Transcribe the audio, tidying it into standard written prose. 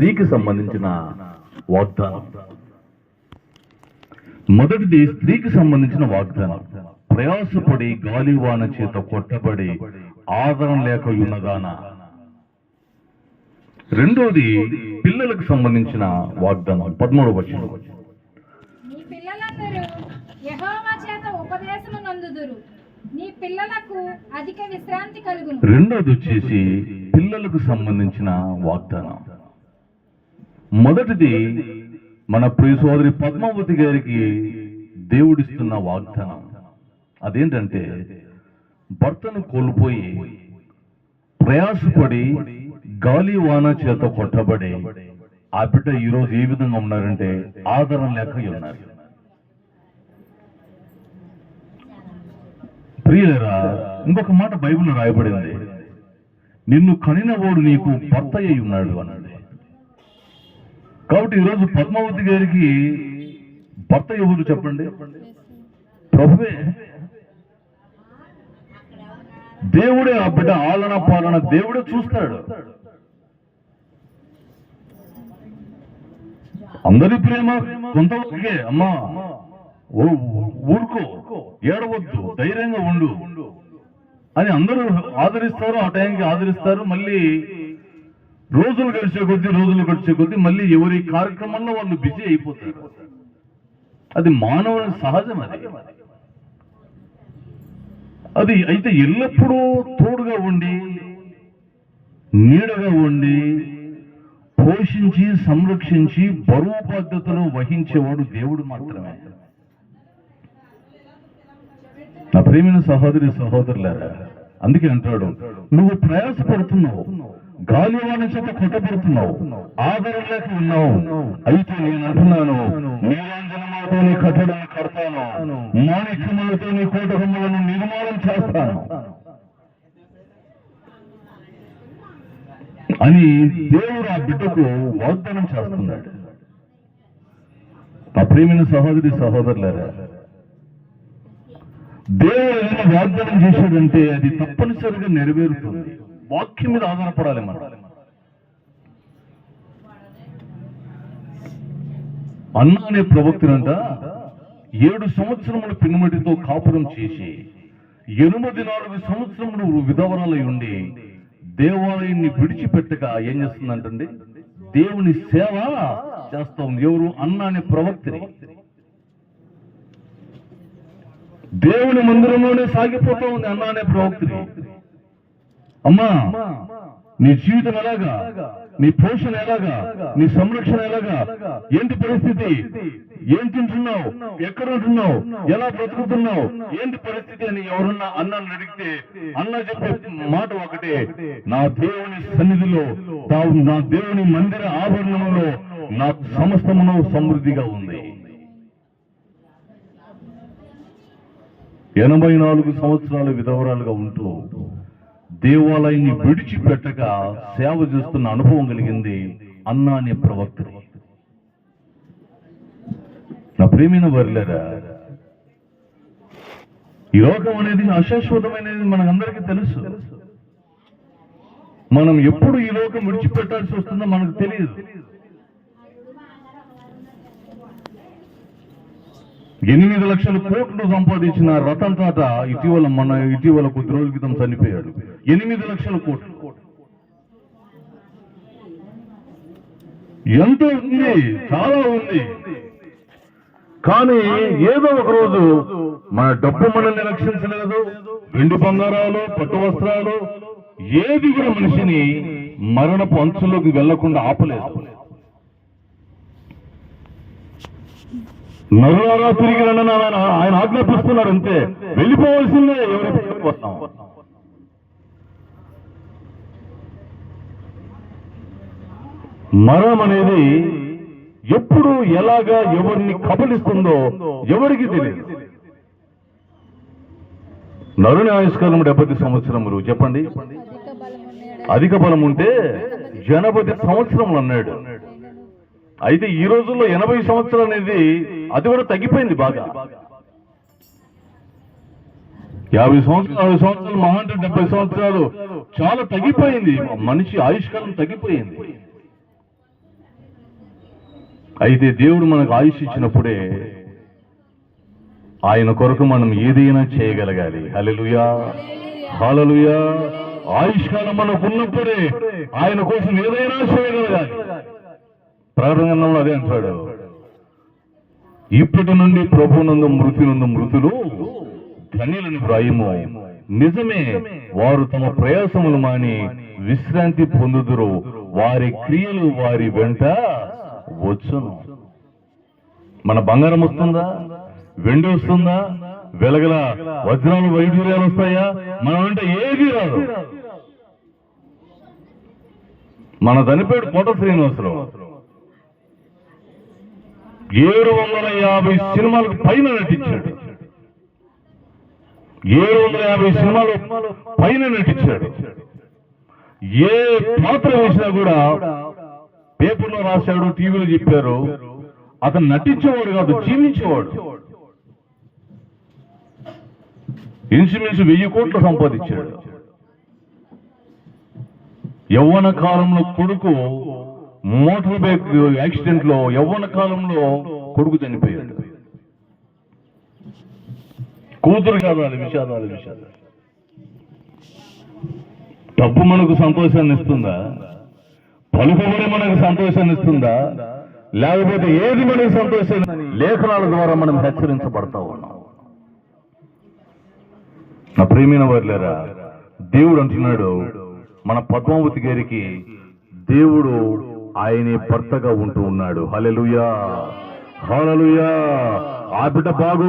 స్త్రీకి సంబంధించిన వాగ్దానం. మొదటిది స్త్రీకి సంబంధించిన వాగ్దానం. ప్రయాసపడి గాలివాన చేత కొట్టబడి ఆదరణ లేక ఉన్నదాన. రెండోది పిల్లలకు సంబంధించిన వాగ్దానం. 13వ వచనం. నీ పిల్లలందరూ యెహోవా చేత ఉపదేశము నందుదురు, నీ పిల్లలకు అధిక విశ్రాంతి కలుగును. రెండోది వచ్చేసి పిల్లలకు సంబంధించిన వాగ్దానం. మొదటిది మన ప్రియ సోదరి పద్మావతి గారికి దేవుడిస్తున్న వాగ్దానం. అదేంటంటే భర్తను కోల్పోయి ప్రయాసపడి గాలివాన చేత కొట్టబడి ఆ బిడ్డ ఈరోజు ఏ విధంగా ఉన్నారంటే ఆదరణ లేక ఉన్నారు. ప్రియులరా, ఇంకొక మాట బైబిల్లో రాయబడింది, నిన్ను కనినవాడు నీకు భర్త అయి ఉన్నాడు అన్నాడు. కాబట్టి ఈరోజు పద్మావతి గారికి భర్త ఎవరు చెప్పండి? ప్రభువే. దేవుడే ఆ బిడ్డ ఆలన పాలన దేవుడే చూస్తాడు. అందరి ప్రేమ కొంతవరకే. అమ్మా ఊరుకో, ఏడవద్దు, ధైర్యంగా ఉండు అని అందరూ ఆదరిస్తారు. ఆ టైంకి ఆదరిస్తారు. మళ్ళీ రోజులు గడిచే కొద్దీ మళ్ళీ ఎవరి కార్యక్రమంలో వాళ్ళు బిజీ అయిపోతారు. అది మానవుని సహజం. అది అయితే ఎల్లప్పుడూ తోడుగా ఉండి నీడగా ఉండి పోషించి సంరక్షించి బరువు బాధ్యతలు వహించేవాడు దేవుడు మాత్రమే. నా ప్రియమైన సహోదరి సహోదరులారా, అందుకే అంటాడు, నువ్వు ప్రయాసపడుతున్నావు, గాలివాన చేత కొట్టబడుతున్నావు, ఆదరణ లేక ఉన్నావు. అయితే నేను అంటున్నాను, నీరాంజనమాతో నీ కట్టడాన్ని కడతాను, మాణిక్యములతో నీ కోటకములను నిర్మాణం చేస్తాను అని దేవుడు ఆ బిడ్డకు వాగ్దానం చేస్తున్నాడు. నా ప్రియమైన సహోదరి సహోదరులారా, దేవుడు ఏదైనా వాగ్దానం చేశాడంటే అది తప్పనిసరిగా నెరవేరుతుంది. వాక్యం మీద ఆధారపడాలి మనం. అన్న అనే ప్రవక్తనంట 7 సంవత్సరములు పెనుమటితో కాపురం చేసి 84 సంవత్సరములు విధవరాలై ఉండి దేవాలయాన్ని విడిచిపెట్టక ఏం చేస్తుందంటండి? దేవుని సేవ చేస్తా ఉంది. ఎవరు? అన్న అనే ప్రవక్తని. దేవుని మందిరంలోనే సాగిపోతూ ఉంది అన్న అనే ప్రవక్తని. అమ్మా, నీ జీవితం ఎలాగా, నీ పోషణ ఎలాగా, నీ సంరక్షణ ఎలాగా, ఏంటి పరిస్థితి, ఏం తింటున్నావు, ఎక్కడ ఉంటున్నావు, ఎలా బ్రతుకుతున్నావు, ఏంటి పరిస్థితి అని ఎవరన్నా అన్నాన్ని అడిగితే అన్న చెప్పే మాట ఒకటే, నా దేవుని సన్నిధిలో, నా దేవుని మందిర ఆభరణంలో నా సమస్తమును సమృద్ధిగా ఉంది. 84 సంవత్సరాలు విధవరాలుగా ఉంటూ దేవాలయాన్ని విడిచిపెట్టక సేవ చేస్తున్న అనుభవం కలిగింది అన్న అనే ప్రవక్త. నా ప్రియమైన వారులారా, ఈ లోకం అనేది అశాశ్వతమైనది మనకందరికీ తెలుసు. మనం ఎప్పుడు ఈ లోకం విడిచిపెట్టాల్సి వస్తుందో మనకు తెలియదు. 8 లక్షల కోట్లు సంపాదించిన రతన్ టాటా ఇటీవల కొద్ది రోజుల క్రితం చనిపోయాడు. 8 లక్షల కోట్లు ఎంత ఉంది? చాలా ఉంది. కానీ ఏదో ఒక రోజు మన డబ్బు మనల్ని రక్షించలేదు. వెండి బంగారాలు, పట్టు వస్త్రాలు ఏది కూడా మనిషిని మరణపు అంచులోకి వెళ్లకుండా ఆపలేదు. నరులారా తిరిగి రండి ఆయన ఆజ్ఞాపిస్తున్నారు. అంతే, వెళ్ళిపోవాల్సిందే. ఎవరి వస్తాం? మరణం అనేది ఎప్పుడు ఎలాగా ఎవరిని కబలిస్తుందో ఎవరికి తెలియదు. నరుని ఆయుష్కాలం 70 సంవత్సరములు. చెప్పండి, అధిక బలం ఉంటే 80 సంవత్సరములు అన్నాడు. అయితే ఈ రోజుల్లో 80 సంవత్సరాలు అనేది అది కూడా తగ్గిపోయింది బాగా. 50 సంవత్సరాలు మహా అంటే 70 సంవత్సరాలు చాలా తగ్గిపోయింది. మనిషి ఆయుష్కాలం తగ్గిపోయింది. అయితే దేవుడు మనకు ఆయుష్ ఇచ్చినప్పుడే ఆయన కొరకు మనం ఏదైనా చేయగలగాలి. హల్లెలూయా, హల్లెలూయా. ఆయుష్కాలం మనకు ఉన్నప్పుడే ఆయన కోసం ఏదైనా చేయగలగాలి. ప్రకటన గ్రంథంలో అదే అంటాడు, ఇప్పటి నుండి ప్రభునందు మృతి నందు మృతులు ధన్యులని వ్రాయము. నిజమే, వారు తమ ప్రయాసములు మాని విశ్రాంతి పొందుదురు, వారి క్రియలు వారి వెంట వచ్చును. మన బంగారం వస్తుందా, వెండి వస్తుందా, వెలగల వజ్రాలు వైడూర్యాలు వస్తాయా? మన వెంట ఏది రాదు. మన దనిపేడు కోట శ్రీనివాసరావు 750 సినిమాలకు పైన నటించాడు. 750 సినిమాలు పైన నటించాడు. ఏ పాత్ర వేసినా కూడా పేపర్లో రాశాడు, టీవీలో చెప్పారు. అతను నటించేవాడు కాదు, జీవించేవాడు. ఇంచుమించు 1000 కోట్లు సంపాదించాడు. యవ్వన కాలంలో కొడుకు మోటార్ బైక్ యాక్సిడెంట్ లో యవ్వన కాలంలో కొడుకు చనిపోయాడు. కూతురు కాదు, అది విషాదాలు. డబ్బు మనకు సంతోషాన్ని ఇస్తుందా? పలుకుబడి మనకు సంతోషాన్ని ఇస్తుందా? లేకపోతే ఏది మనకు సంతోషాన్ని? లేఖనాల ద్వారా మనం హెచ్చరించబడతా ఉన్నాం. నా ప్రియమైన వారులారా, దేవుడు అంటున్నాడు మన పద్మావతి గారికి దేవుడు ఆయనే భర్తగా ఉంటూ ఉన్నాడు. హల్లెలూయా, హల్లెలూయా. ఆ బిడ్డ బాగు